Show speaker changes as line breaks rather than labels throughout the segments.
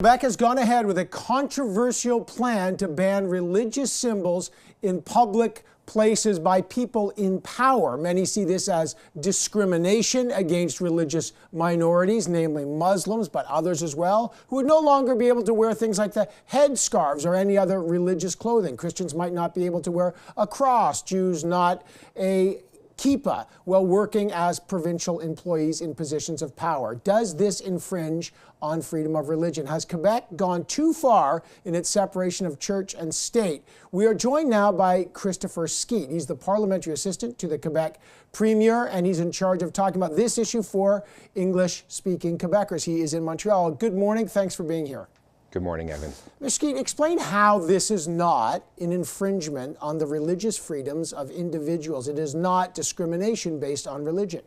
Quebec has gone ahead with a controversial plan to ban religious symbols in public places by people in power. Many see this as discrimination against religious minorities, namely Muslims, but others as well, who would no longer be able to wear things like the headscarves or any other religious clothing. Christians might not be able to wear a cross, Jews not a kippah while working as provincial employees in positions of power. Does this infringe on freedom of religion? Has Quebec gone too far in its separation of church and state? We are joined now by Christopher Skeete. He's the parliamentary assistant to the Quebec premier, and he's in charge of talking about this issue for English-speaking Quebecers. He is in Montreal. Good morning. Thanks for being here.
Good morning, Evan.
Mr. Skeete, explain how this is not an infringement on the religious freedoms of individuals. It is not discrimination based on religion.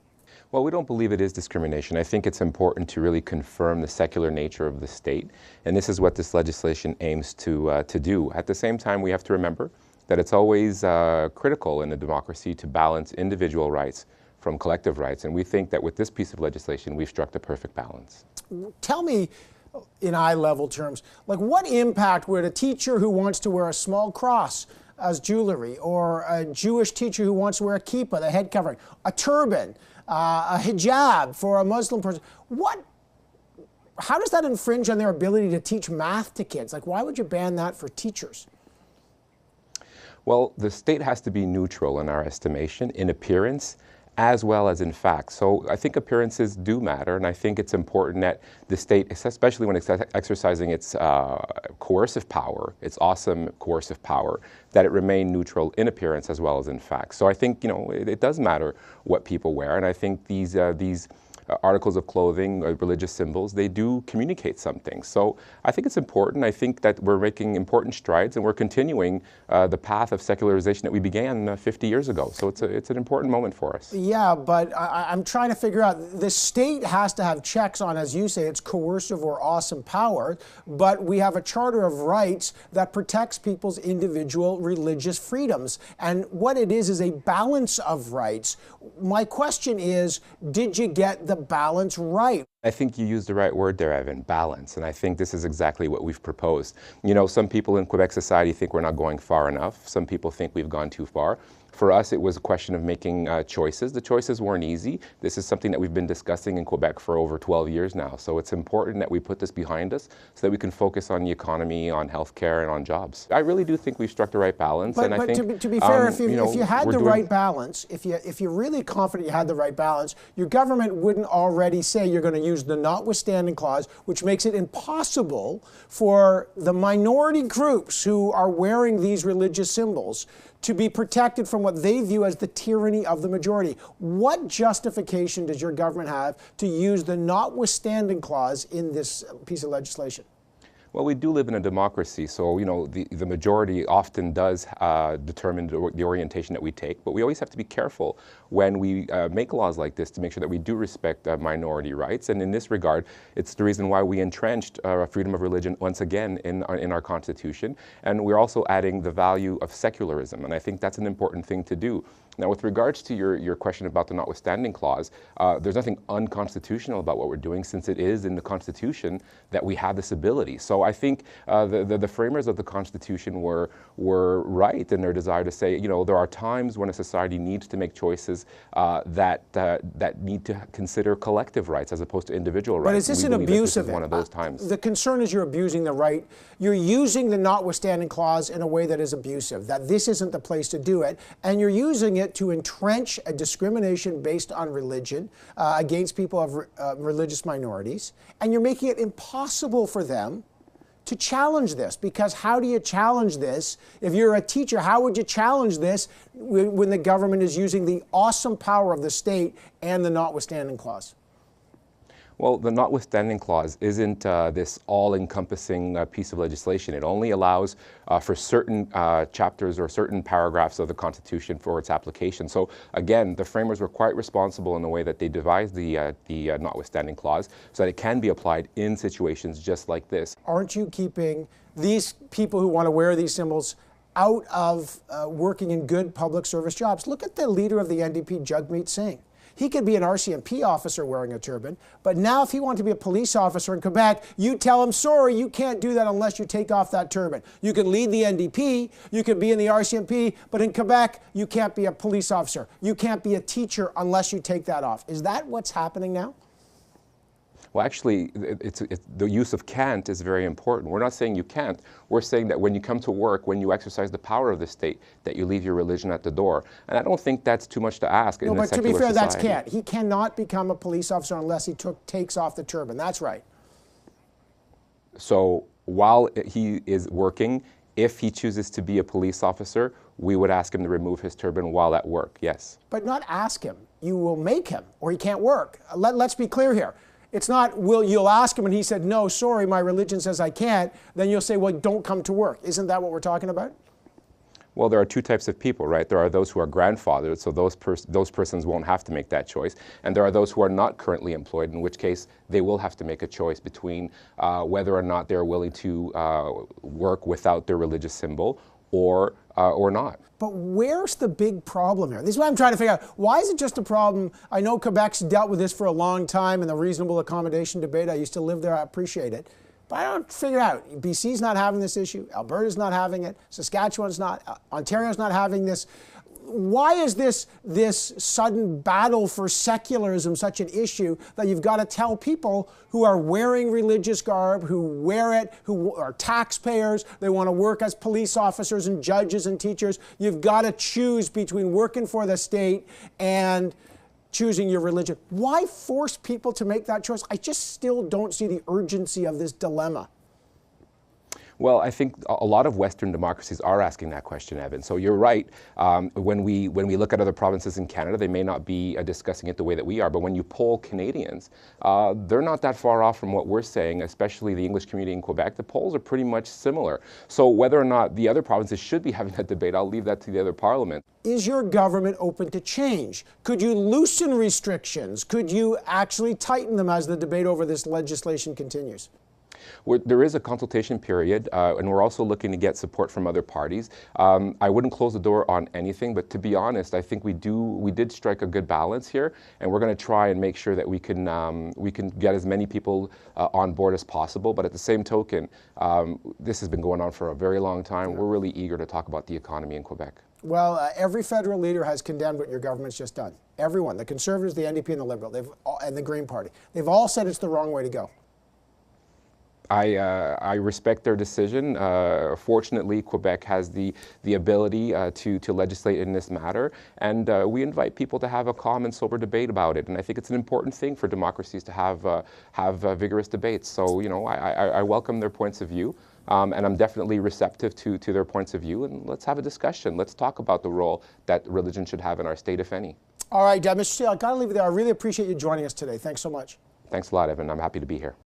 Well, we don't believe it is discrimination. I think it's important to really confirm the secular nature of the state, and this is what this legislation aims to do. At the same time, we have to remember that it's always critical in a democracy to balance individual rights from collective rights, and we think that with this piece of legislation, we've struck the perfect balance.
Tell me, in eye-level terms, like what impact would a teacher who wants to wear a small cross as jewelry, or a Jewish teacher who wants to wear a kippah, the head covering, a turban, a hijab for a Muslim person, how does that infringe on their ability to teach math to kids? Like, why would you ban that for teachers?
Well, the state has to be neutral in our estimation, in appearance as well as in fact. So I think appearances do matter, and I think it's important that the state, especially when it's exercising its coercive power, its awesome coercive power, that it remain neutral in appearance as well as in fact. So I think, it does matter what people wear, and I think these articles of clothing, religious symbols, they do communicate something. So I think it's important. I think that we're making important strides, and we're continuing the path of secularization that we began 50 years ago. So it's an important moment for us.
Yeah, but I'm trying to figure out, the state has to have checks on, as you say, its coercive or awesome power, but we have a Charter of Rights that protects people's individual religious freedoms. And what it is a balance of rights. My question is, did you get the balance right?
I think you used the right word there, Evan, balance. And I think this is exactly what we've proposed. Some people in Quebec society think we're not going far enough. Some people think we've gone too far. For us, it was a question of making choices. The choices weren't easy. This is something that we've been discussing in Quebec for over 12 years now. So it's important that we put this behind us so that we can focus on the economy, on healthcare, and on jobs. I really do think we've struck the right balance.
But
I think,
to be fair, if you had the right balance, if you're really confident you had the right balance, your government wouldn't already say you're going to use the notwithstanding clause, which makes it impossible for the minority groups who are wearing these religious symbols to be protected from what they view as the tyranny of the majority. What justification does your government have to use the notwithstanding clause in this piece of legislation?
Well, we do live in a democracy, so the majority often does determine the orientation that we take, but we always have to be careful when we make laws like this to make sure that we do respect minority rights. And in this regard, it's the reason why we entrenched freedom of religion once again in our Constitution. And we're also adding the value of secularism, and I think that's an important thing to do. Now, with regards to your question about the notwithstanding clause, there's nothing unconstitutional about what we're doing, since it is in the Constitution that we have this ability. So I think the framers of the Constitution were right in their desire to say, there are times when a society needs to make choices that need to consider collective rights as opposed to individual rights.
But is this an abuse of it?
One of those times.
The concern is you're abusing the right. You're using the notwithstanding clause in a way that is abusive, that this isn't the place to do it, and you're using it to entrench a discrimination based on religion against people of religious minorities, and you're making it impossible for them to challenge this, because how do you challenge this? If you're a teacher, how would you challenge this when the government is using the awesome power of the state and the notwithstanding clause?
Well, the notwithstanding clause isn't this all-encompassing piece of legislation. It only allows for certain chapters or certain paragraphs of the Constitution for its application. So again, the framers were quite responsible in the way that they devised the notwithstanding clause so that it can be applied in situations just like this.
Aren't you keeping these people who want to wear these symbols out of working in good public service jobs? Look at the leader of the NDP, Jagmeet Singh. He could be an RCMP officer wearing a turban, but now if he wanted to be a police officer in Quebec, you tell him, sorry, you can't do that unless you take off that turban. You can lead the NDP, you can be in the RCMP, but in Quebec, you can't be a police officer. You can't be a teacher unless you take that off. Is that what's happening now?
Well, actually, the use of can't is very important. We're not saying you can't. We're saying that when you come to work, when you exercise the power of the state, that you leave your religion at the door. And I don't think that's too much to ask in a secular society.
No, but to be fair, that's can't. He cannot become a police officer unless he takes off the turban. That's right.
So while he is working, if he chooses to be a police officer, we would ask him to remove his turban while at work, yes.
But not ask him. You will make him, or he can't work. Let's be clear here. It's not, you'll ask him and he said, no, sorry, my religion says I can't. Then you'll say, well, don't come to work. Isn't that what we're talking about?
Well, there are two types of people, right? There are those who are grandfathered, so those persons won't have to make that choice. And there are those who are not currently employed, in which case they will have to make a choice between whether or not they're willing to work without their religious symbol or not.
But where's the big problem here? This is what I'm trying to figure out. Why is it just a problem? I know Quebec's dealt with this for a long time in the reasonable accommodation debate. I used to live there. I appreciate it. But I don't figure out. BC's not having this issue. Alberta's not having it. Saskatchewan's not. Ontario's not having this. Why is this sudden battle for secularism such an issue that you've got to tell people who are wearing religious garb, who wear it, who are taxpayers, they want to work as police officers and judges and teachers, you've got to choose between working for the state and choosing your religion. Why force people to make that choice? I just still don't see the urgency of this dilemma.
Well, I think a lot of Western democracies are asking that question, Evan. So you're right. When we look at other provinces in Canada, they may not be discussing it the way that we are. But when you poll Canadians, they're not that far off from what we're saying, especially the English community in Quebec. The polls are pretty much similar. So whether or not the other provinces should be having that debate, I'll leave that to the other parliament.
Is your government open to change? Could you loosen restrictions? Could you actually tighten them as the debate over this legislation continues?
There is a consultation period, and we're also looking to get support from other parties. I wouldn't close the door on anything, but to be honest, I think we did strike a good balance here, and we're going to try and make sure that we can get as many people on board as possible. But at the same token, this has been going on for a very long time. We're really eager to talk about the economy in Quebec.
Well, every federal leader has condemned what your government's just done. Everyone, the Conservatives, the NDP, and the Liberal, and the Green Party. They've all said it's the wrong way to go.
I respect their decision. Fortunately, Quebec has the ability to legislate in this matter, and we invite people to have a calm and sober debate about it. And I think it's an important thing for democracies to have vigorous debates. So, you know, I welcome their points of view, and I'm definitely receptive to their points of view. And let's have a discussion. Let's talk about the role that religion should have in our state, if any. All right, Mr. Steele, I've got to leave it there. I really appreciate you joining us today. Thanks so much. Thanks a lot, Evan. I'm happy to be here.